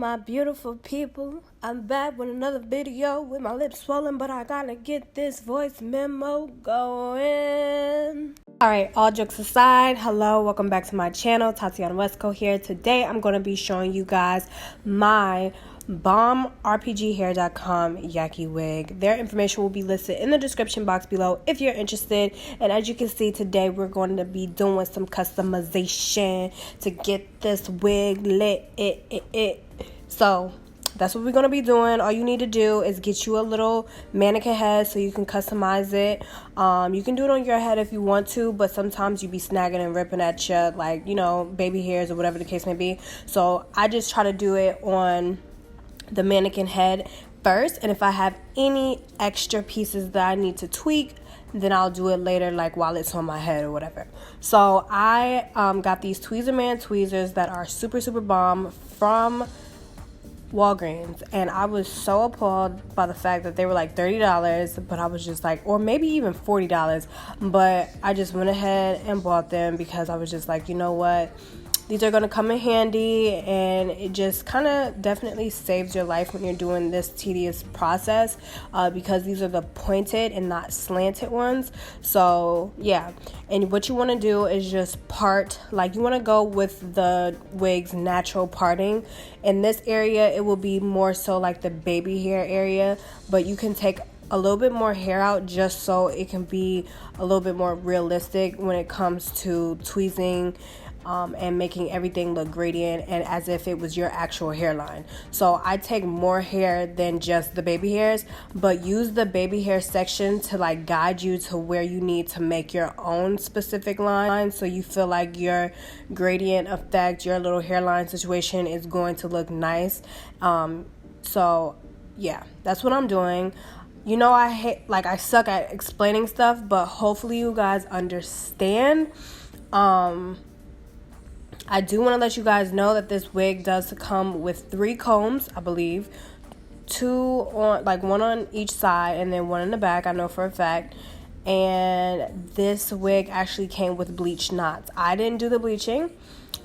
my beautiful people, I'm back with another video with my lips swollen, but I gotta get this voice memo going. Alright, all jokes aside, hello, welcome back to my channel. Tatiana Wesco here. Today I'm going to be showing you guys my bomb RPGHair.com Yaki wig. Their information will be listed in the description box below if you're interested. And as you can see, today we're going to be doing some customization to get this wig lit. So that's what we're going to be doing. All you need to do is get you a little mannequin head so you can customize it. You can do it on your head if you want to, but sometimes you be snagging and ripping at your, like, you know, baby hairs or whatever the case may be. So I just try to do it on the mannequin head first, and if I have any extra pieces that I need to tweak, then I'll do it later, like while it's on my head or whatever. So I got these Tweezerman tweezers that are super bomb from Walgreens, and I was so appalled by the fact that they were like $30, but I was just like, or maybe even $40, but I just went ahead and bought them because I was just like, you know what, these are going to come in handy, and it just kind of definitely saves your life when you're doing this tedious process, because these are the pointed and not slanted ones. So yeah, and what you want to do is just part, like, you want to go with the wig's natural parting. In this area, it will be more so like the baby hair area, but you can take a little bit more hair out just so it can be a little bit more realistic when it comes to tweezing and making everything look gradient and as if it was your actual hairline. So I take more hair than just the baby hairs, but use the baby hair section to like guide you to where you need to make your own specific line, so you feel like your gradient effect, your little hairline situation is going to look nice. So yeah, that's what I'm doing. You know, I suck at explaining stuff, but hopefully you guys understand. I do want to let you guys know that this wig does come with 3 combs, I believe. 2 on, like, 1 on each side and then 1 in the back, I know for a fact. And this wig actually came with bleach knots. I didn't do the bleaching,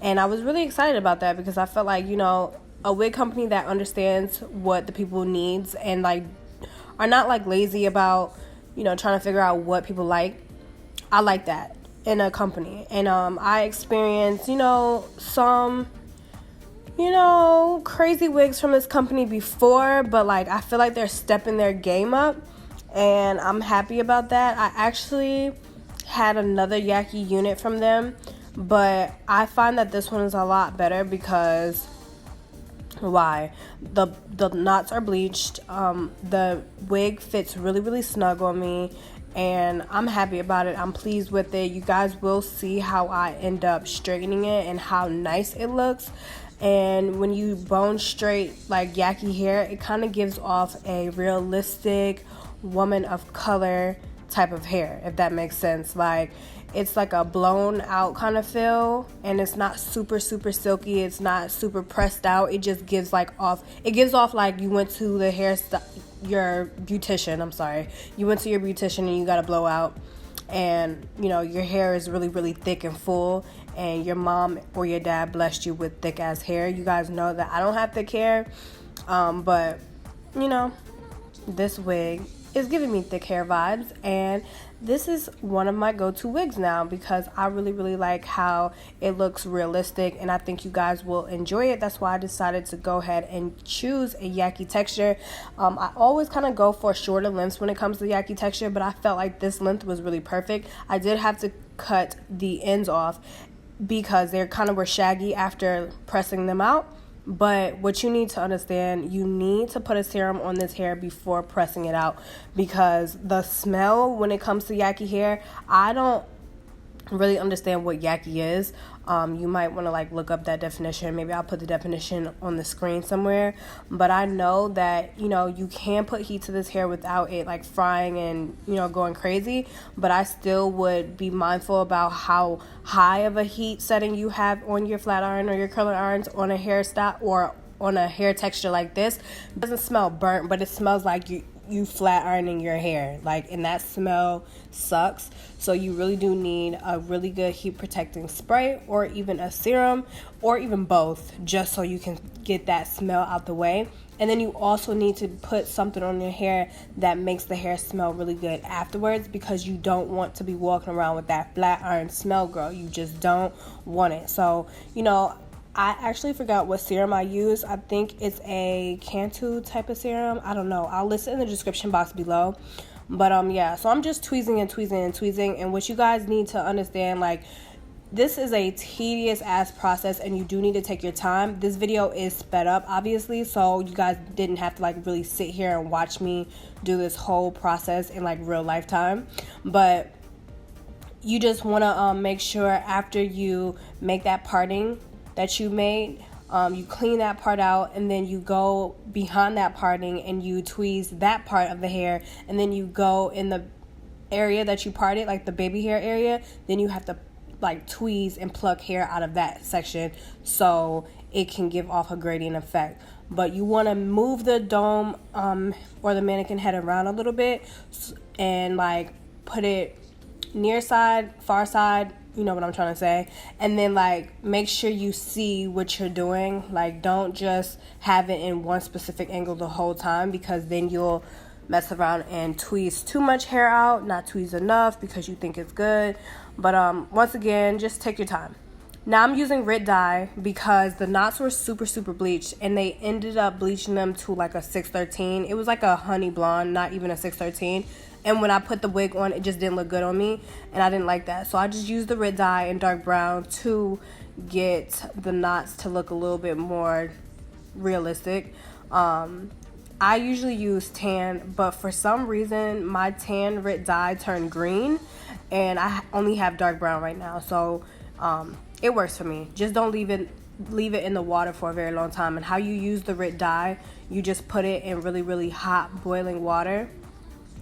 and I was really excited about that because I felt like, you know, a wig company that understands what the people needs and like are not like lazy about, you know, trying to figure out what people like. I like that in a company. And I experienced, you know, some, you know, crazy wigs from this company before, but like I feel like they're stepping their game up, and I'm happy about that. I actually had another Yaki unit from them, but I find that this one is a lot better because why? The knots are bleached. The wig fits really snug on me, and I'm happy about it. I'm pleased with it. You guys will see how I end up straightening it and how nice it looks. And when you bone straight like Yaki hair, it kind of gives off a realistic woman of color type of hair, if that makes sense. Like, it's like a blown out kind of feel, and it's not super silky, it's not super pressed out. It just gives like off, it gives off like you went to the your beautician, you went to your beautician and you got a blowout, and you know your hair is really thick and full, and your mom or your dad blessed you with thick ass hair. You guys know that I don't have thick hair, but you know, this wig is giving me thick hair vibes, and this is one of my go-to wigs now because I really like how it looks realistic, and I think you guys will enjoy it. That's why I decided to go ahead and choose a Yaki texture. I always kind of go for shorter lengths when it comes to Yaki texture, but I felt like this length was really perfect. I did have to cut the ends off because they kind of were shaggy after pressing them out. But what you need to understand, you need to put a serum on this hair before pressing it out, because the smell when it comes to Yaki hair, I don't really understand what Yaki is. You might want to like look up that definition. Maybe I'll put the definition on the screen somewhere, but I know that, you know, you can put heat to this hair without it like frying and, you know, going crazy, but I still would be mindful about how high of a heat setting you have on your flat iron or your curling irons on a hairstyle or on a hair texture like this. It doesn't smell burnt, but it smells like you flat ironing your hair, like, and that smell sucks. So you really do need a really good heat protecting spray, or even a serum, or even both, just so you can get that smell out the way. And then you also need to put something on your hair that makes the hair smell really good afterwards, because you don't want to be walking around with that flat iron smell, girl. You just don't want it. So, you know, I actually forgot what serum I use. I think it's a Cantu type of serum. I don't know. I'll list it in the description box below. But yeah, so I'm just tweezing and tweezing and tweezing. And what you guys need to understand, like, this is a tedious ass process, and you do need to take your time. This video is sped up, obviously, so you guys didn't have to like really sit here and watch me do this whole process in like real lifetime. But you just want to make sure after you make that parting that you made, you clean that part out, and then you go behind that parting and you tweeze that part of the hair, and then you go in the area that you parted, like the baby hair area, then you have to like tweeze and pluck hair out of that section so it can give off a gradient effect. But you want to move the dome or the mannequin head around a little bit and like put it near side, far side, you know what I'm trying to say, and then like make sure you see what you're doing. Like, don't just have it in one specific angle the whole time, because then you'll mess around and tweeze too much hair out, not tweeze enough because you think it's good. But once again, just take your time. Now I'm using Rit dye because the knots were super bleached, and they ended up bleaching them to like a 613. It was like a honey blonde, not even a 613. And when I put the wig on, it just didn't look good on me, and I didn't like that. So I just used the Rit dye in dark brown to get the knots to look a little bit more realistic. I usually use tan, but for some reason my tan Rit dye turned green, and I only have dark brown right now. So it works for me. Just don't leave it in the water for a very long time. And how you use the Rit dye, you just put it in really hot boiling water.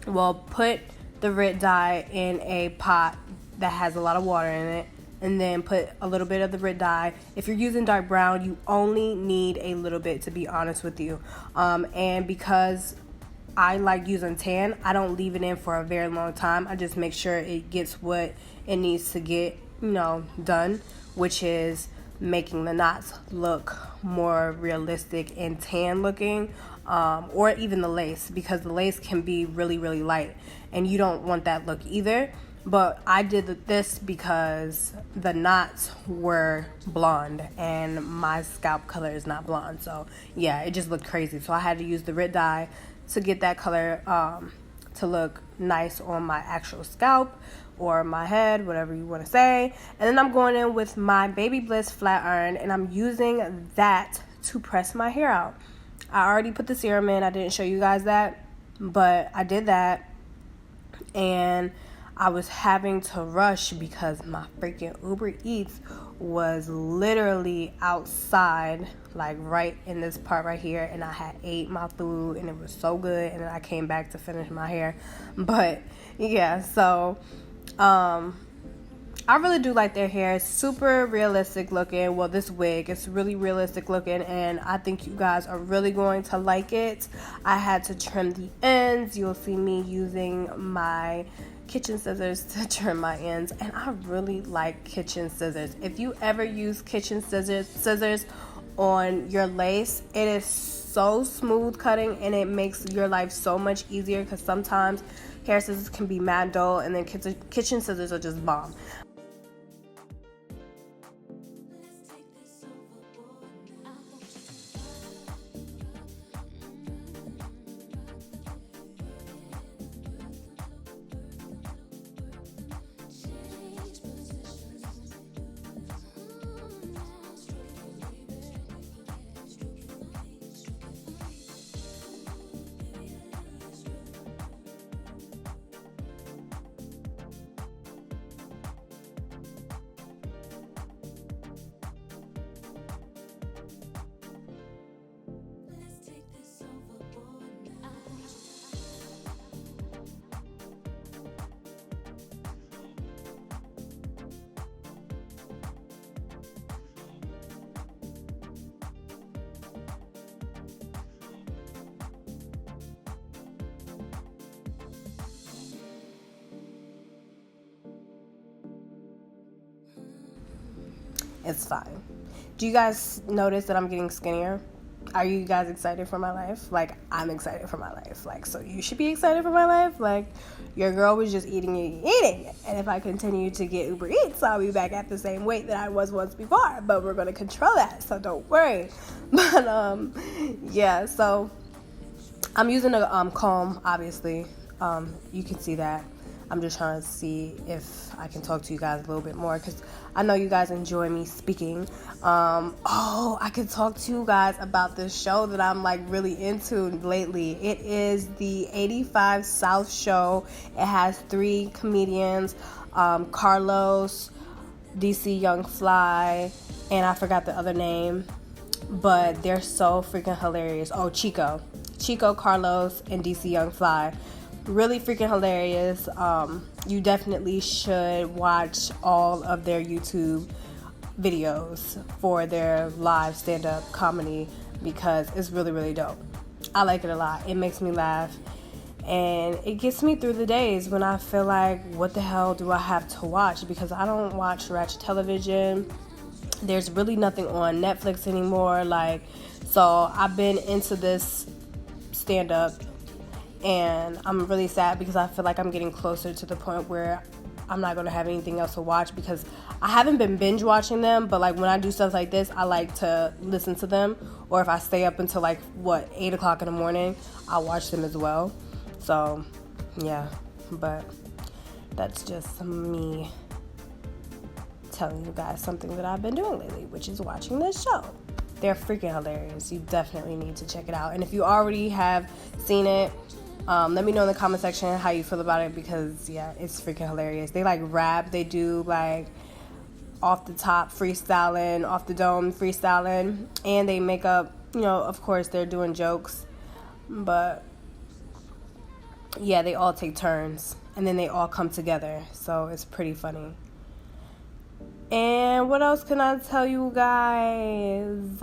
Well, put the Rit dye in a pot that has a lot of water in it, and then put a little bit of the Rit dye. If you're using dark brown, you only need a little bit, to be honest with you. And because I like using tan, I don't leave it in for a very long time. I just make sure it gets what it needs to get, you know, done, which is making the knots look more realistic and tan looking. Or even the lace, because the lace can be really light, and you don't want that look either. But I did this because the knots were blonde, and my scalp color is not blonde. So yeah, it just looked crazy. So I had to use the Rit dye to get that color to look nice on my actual scalp or my head, whatever you want to say. And then I'm going in with my Baby Bliss flat iron, and I'm using that to press my hair out. I already put the serum in. I didn't show you guys that, but I did that, and I was having to rush because my freaking Uber Eats was literally outside, like right in this part right here, and I had ate my food, and it was so good, and then I came back to finish my hair. But yeah, so I really do like their hair. It's super realistic looking. Well, this wig is really realistic looking, and I think you guys are really going to like it. I had to trim the ends. You'll see me using my kitchen scissors to trim my ends, and I really like kitchen scissors. If you ever use kitchen scissors on your lace, it is so smooth cutting, and it makes your life so much easier, because sometimes hair scissors can be mad dull, and then kitchen scissors are just bomb. It's fine. Do you guys notice that I'm getting skinnier? Are you guys excited for my life? Like, I'm excited for my life. Like, so you should be excited for my life. Like, your girl was just eating. And if I continue to get Uber Eats, I'll be back at the same weight that I was once before. But we're going to control that, so don't worry. But, yeah, so I'm using a comb, obviously. You can see that. I'm just trying to see if I can talk to you guys a little bit more, because I know you guys enjoy me speaking. I could talk to you guys about this show that I'm like really into lately. It is the 85 South show. It has 3 comedians, Carlos, DC Young Fly, and I forgot the other name, but they're so freaking hilarious. Oh, Chico, Carlos, and DC Young Fly. Really freaking hilarious. You definitely should watch all of their YouTube videos for their live stand-up comedy, because it's really, really dope. I like it a lot. It makes me laugh, and it gets me through the days when I feel like, what the hell do I have to watch? Because I don't watch ratchet television. There's really nothing on Netflix anymore. Like, so I've been into this stand-up, and I'm really sad because I feel like I'm getting closer to the point where I'm not going to have anything else to watch, because I haven't been binge watching them, but like when I do stuff like this, I like to listen to them, or if I stay up until like 8 o'clock in the morning, I'll watch them as well. So yeah, but that's just me telling you guys something that I've been doing lately, which is watching this show. They're freaking hilarious. You definitely need to check it out. And if you already have seen it, let me know in the comment section how you feel about it, because yeah, it's freaking hilarious. They like rap, they do like off the top freestyling, off the dome freestyling, and they make up, of course they're doing jokes, but yeah, they all take turns and then they all come together, so it's pretty funny. And what else can I tell you guys?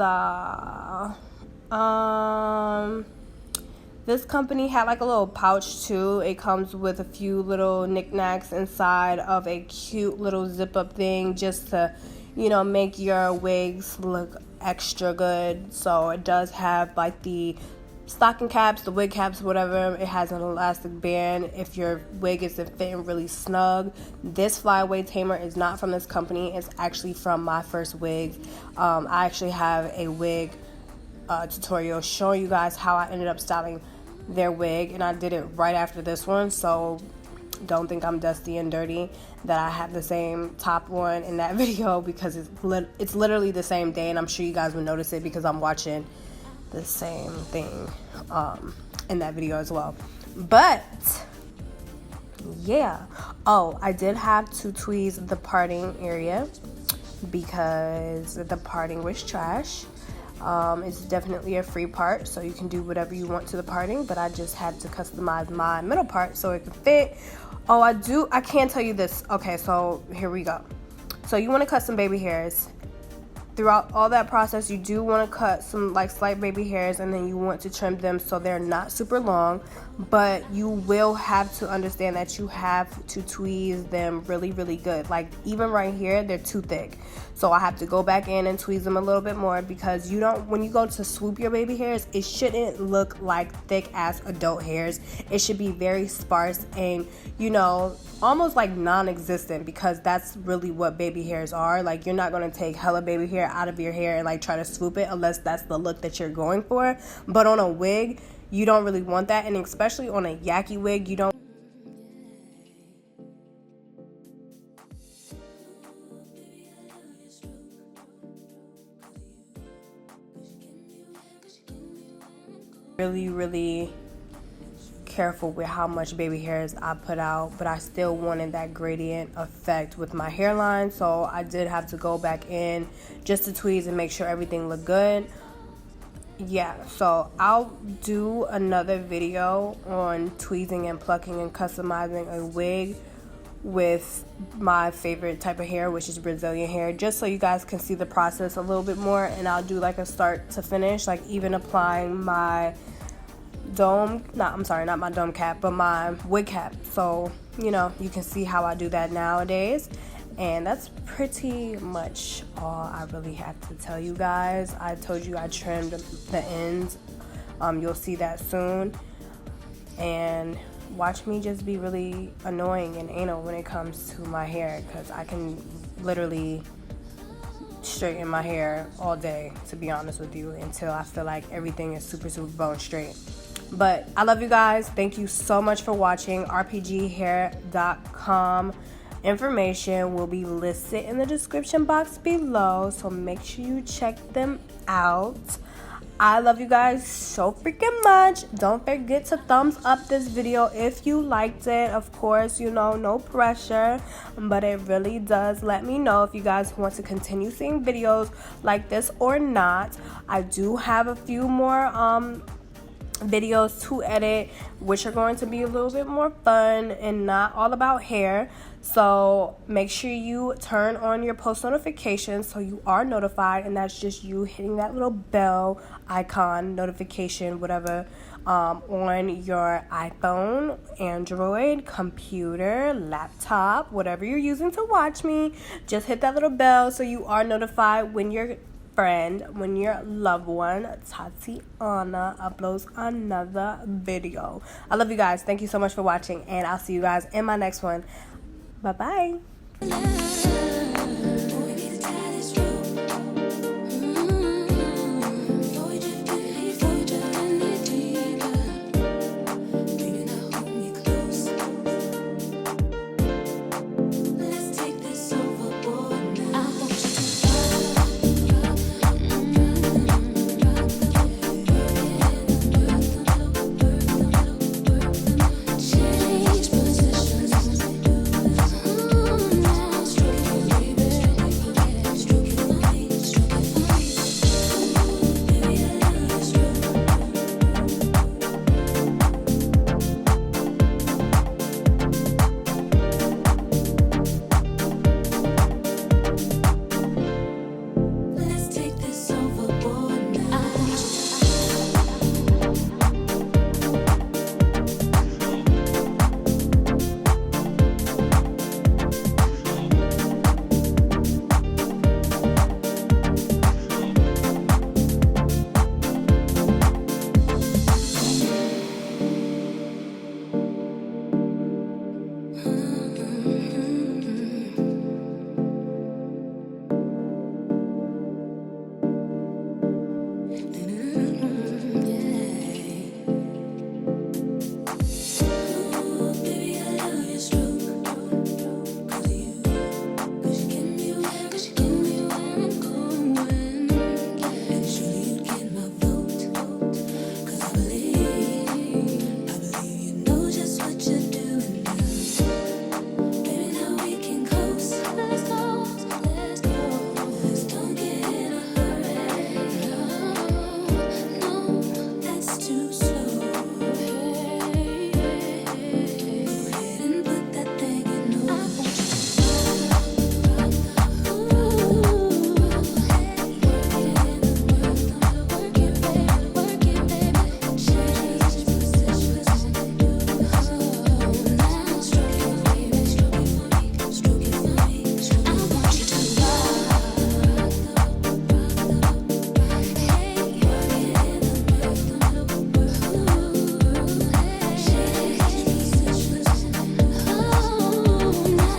This company had like a little pouch too. It comes with a few little knickknacks inside of a cute little zip up thing, just to, make your wigs look extra good. So it does have like the stocking caps, the wig caps, whatever. It has an elastic band if your wig isn't fitting really snug. This flyaway tamer is not from this company. It's actually from my first wig. I actually have a wig tutorial showing you guys how I ended up styling their wig, and I did it right after this one, so don't think I'm dusty and dirty that I have the same top one in that video, because it's literally the same day, and I'm sure you guys will notice it because I'm watching the same thing in that video as well. But yeah, I did have to tweeze the parting area because the parting was trash. It's definitely a free part, so you can do whatever you want to the parting, but I just had to customize my middle part so it could fit. I can tell you this. Okay, so here we go. So you want to cut some baby hairs. Throughout all that process, you do want to cut some like slight baby hairs, and then you want to trim them so they're not super long, but you will have to understand that you have to tweeze them really, really good. Like even right here, they're too thick. So I have to go back in and tweeze them a little bit more, because when you go to swoop your baby hairs, it shouldn't look like thick ass adult hairs. It should be very sparse and, almost like non-existent, because that's really what baby hairs are. Like, you're not going to take hella baby hair out of your hair and like try to swoop it unless that's the look that you're going for. But on a wig, you don't really want that, and especially on a Yaki wig, you don't really careful with how much baby hairs I put out, but I still wanted that gradient effect with my hairline, so I did have to go back in just to tweeze and make sure everything looked good. Yeah, so I'll do another video on tweezing and plucking and customizing a wig with my favorite type of hair, which is Brazilian hair, just so you guys can see the process a little bit more. And I'll do like a start to finish, like even applying my not my dome cap, but my wig cap, so you can see how I do that nowadays. And that's pretty much all I really have to tell you guys. I told you I trimmed the ends. You'll see that soon. And watch me just be really annoying and anal when it comes to my hair, because I can literally straighten my hair all day, to be honest with you, until I feel like everything is super bone straight. But I love you guys. Thank you so much for watching. RPGHair.com information will be listed in the description box below, so make sure you check them out. I love you guys so freaking much. Don't forget to thumbs up this video if you liked it. Of course, you know, no pressure, but it really does let me know if you guys want to continue seeing videos like this or not. I do have a few more videos to edit, which are going to be a little bit more fun and not all about hair. So make sure you turn on your post notifications so you are notified, and that's just you hitting that little bell icon, notification, whatever, on your iPhone, Android, computer, laptop, whatever you're using to watch me. Just hit that little bell so you are notified when your friend, when your loved one, Tatiana, uploads another video. I love you guys. Thank you so much for watching, and I'll see you guys in my next one. Bye-bye.